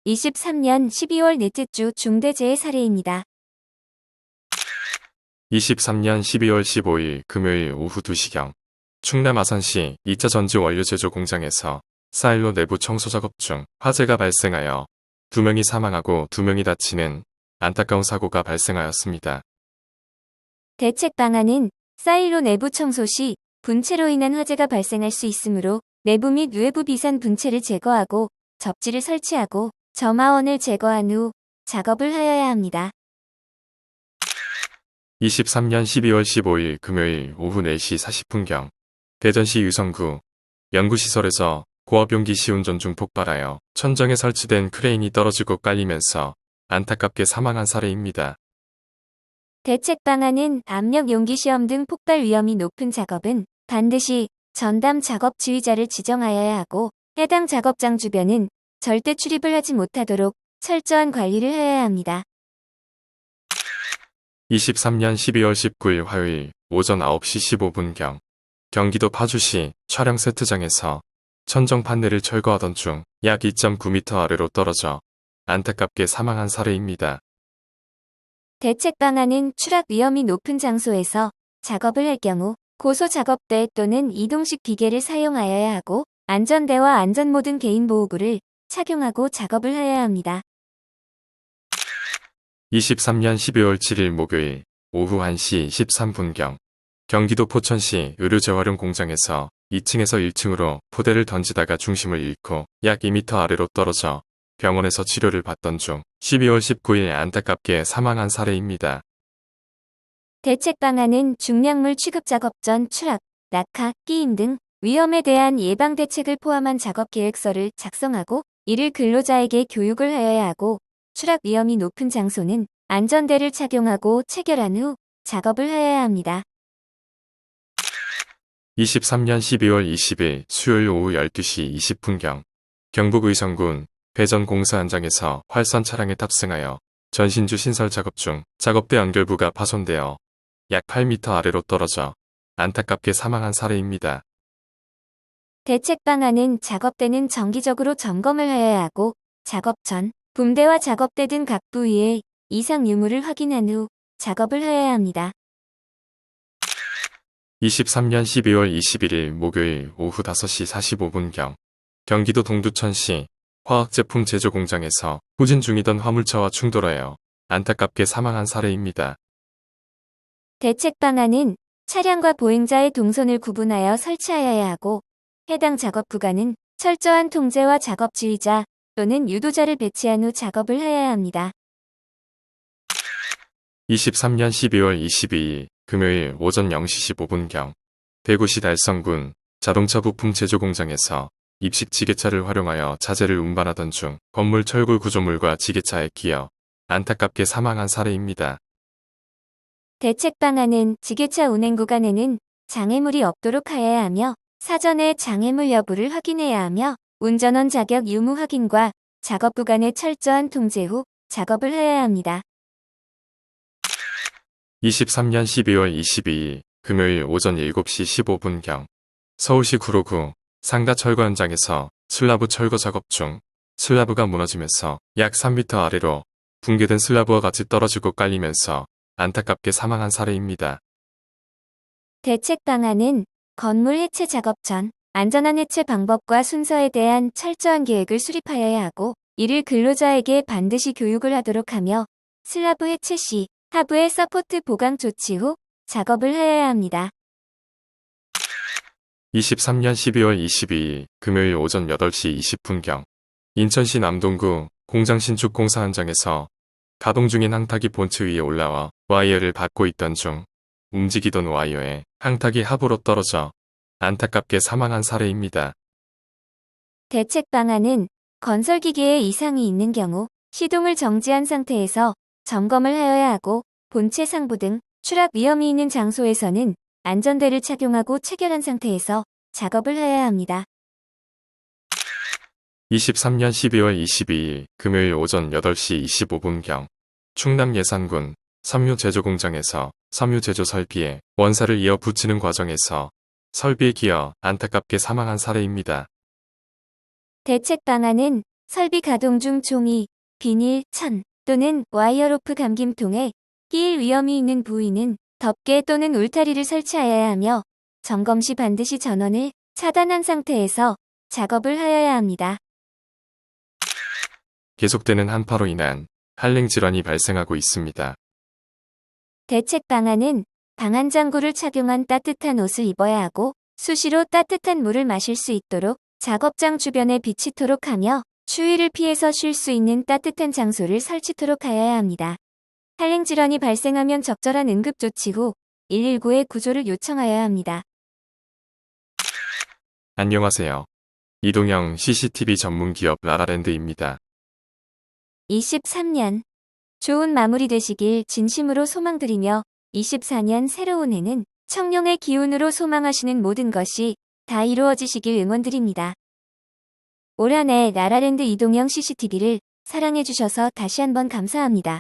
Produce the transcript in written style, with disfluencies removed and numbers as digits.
23년 12월 넷째 주 중대재해 사례입니다. 23년 12월 15일 금요일 오후 2시경 충남 아산시 2차 전지 원료 제조 공장에서 사일로 내부 청소 작업 중 화재가 발생하여 2명이 사망하고 2명이 다치는 안타까운 사고가 발생하였습니다. 대책 방안은 사일로 내부 청소 시 분체로 인한 화재가 발생할 수 있으므로 내부 및 외부 비산 분체를 제거하고 접지를 설치하고 점화원을 제거한 후 작업을 하여야 합니다. 23년 12월 15일 금요일 오후 4시 40분경 대전시 유성구 연구시설에서 고압용기 시운전 중 폭발하여 천정에 설치된 크레인이 떨어지고 깔리면서 안타깝게 사망한 사례입니다. 대책 방안은 압력 용기 시험 등 폭발 위험이 높은 작업은 반드시 전담 작업 지휘자를 지정하여야 하고 해당 작업장 주변은 절대 출입을 하지 못하도록 철저한 관리를 해야 합니다. 23년 12월 19일 화요일 오전 9시 15분경 경기도 파주시 촬영 세트장에서 천정 판넬을 철거하던 중 약 2.9m 아래로 떨어져 안타깝게 사망한 사례입니다. 대책 방안은 추락 위험이 높은 장소에서 작업을 할 경우 고소 작업대 또는 이동식 기계를 사용하여야 하고 안전대와 안전 모든 개인 보호구를 착용하고 작업을 해야 합니다. 23년 12월 7일 목요일 오후 1시 13분경 경기도 포천시 의료재활용 공장에서 2층에서 1층으로 포대를 던지다가 중심을 잃고 약 2m 아래로 떨어져 병원에서 치료를 받던 중 12월 19일 안타깝게 사망한 사례입니다. 대책 방안은 중량물 취급 작업 전 추락, 낙하, 끼임 등 위험에 대한 예방 대책을 포함한 작업 계획서를 작성하고 이를 근로자에게 교육을 하여야 하고 추락 위험이 높은 장소는 안전대를 착용하고 체결한 후 작업을 하여야 합니다. 23년 12월 20일 수요일 오후 12시 20분경 경북 의성군 배전 공사 현장에서 활선 차량에 탑승하여 전신주 신설 작업 중 작업대 연결부가 파손되어 약 8m 아래로 떨어져 안타깝게 사망한 사례입니다. 대책 방안은 작업대는 정기적으로 점검을 하여야 하고 작업 전 붐대와 작업대 등 각 부위의 이상 유무를 확인한 후 작업을 하여야 합니다. 23년 12월 21일 목요일 오후 5시 45분경 경기도 동두천시 화학제품 제조 공장에서 후진 중이던 화물차와 충돌하여 안타깝게 사망한 사례입니다. 대책 방안은 차량과 보행자의 동선을 구분하여 설치하여야 하고 해당 작업 구간은 철저한 통제와 작업 지휘자 또는 유도자를 배치한 후 작업을 해야 합니다. 23년 12월 22일 금요일 오전 0시 15분경 대구시 달성군 자동차 부품 제조 공장에서 입식 지게차를 활용하여 자재를 운반하던 중 건물 철골 구조물과 지게차에 끼어 안타깝게 사망한 사례입니다. 대책 방안은 지게차 운행 구간에는 장애물이 없도록 하여야 하며 사전에 장애물 여부를 확인해야 하며 운전원 자격 유무 확인과 작업 구간의 철저한 통제 후 작업을 해야 합니다. 23년 12월 22일 금요일 오전 7시 15분경 서울시 구로구 상가 철거 현장에서 슬라브 철거 작업 중 슬라브가 무너지면서 약 3m 아래로 붕괴된 슬라브와 같이 떨어지고 깔리면서 안타깝게 사망한 사례입니다. 대책 방안은 건물 해체 작업 전 안전한 해체 방법과 순서에 대한 철저한 계획을 수립하여야 하고 이를 근로자에게 반드시 교육을 하도록 하며 슬라브 해체 시 하부의 서포트 보강 조치 후 작업을 하여야 합니다. 23년 12월 22일 금요일 오전 8시 20분경 인천시 남동구 공장 신축 공사 현장에서 가동 중인 항탁이 본체 위에 올라와 와이어를 받고 있던 중 움직이던 와이어에 항탁이 하부로 떨어져 안타깝게 사망한 사례입니다. 대책 방안은 건설기계에 이상이 있는 경우 시동을 정지한 상태에서 점검을 하여야 하고 본체 상부 등 추락 위험이 있는 장소에서는 안전대를 착용하고 체결한 상태에서 작업을 해야 합니다. 23년 12월 22일 금요일 오전 8시 25분경 충남 예산군 섬유 제조 공장에서 섬유 제조 설비에 원사를 이어 붙이는 과정에서 설비에 기어 안타깝게 사망한 사례입니다. 대책 방안은 설비 가동 중 종이, 비닐, 천 또는 와이어로프 감김통에 끼일 위험이 있는 부위는 덮개 또는 울타리를 설치하여야 하며 점검 시 반드시 전원을 차단한 상태에서 작업을 하여야 합니다. 계속되는 한파로 인한 한랭 질환이 발생하고 있습니다. 대책 방안은 방한장구를 착용한 따뜻한 옷을 입어야 하고 수시로 따뜻한 물을 마실 수 있도록 작업장 주변에 비치도록 하며 추위를 피해서 쉴 수 있는 따뜻한 장소를 설치토록 하여야 합니다. 한랭 질환이 발생하면 적절한 응급조치 후 119에 구조를 요청하여야 합니다. 안녕하세요. 이동형 CCTV 전문 기업 라라랜드입니다. 23년 좋은 마무리 되시길 진심으로 소망드리며 24년 새로운 해는 청룡의 기운으로 소망하시는 모든 것이 다 이루어지시길 응원드립니다. 올 한 해 라라랜드 이동형 CCTV를 사랑해주셔서 다시 한번 감사합니다.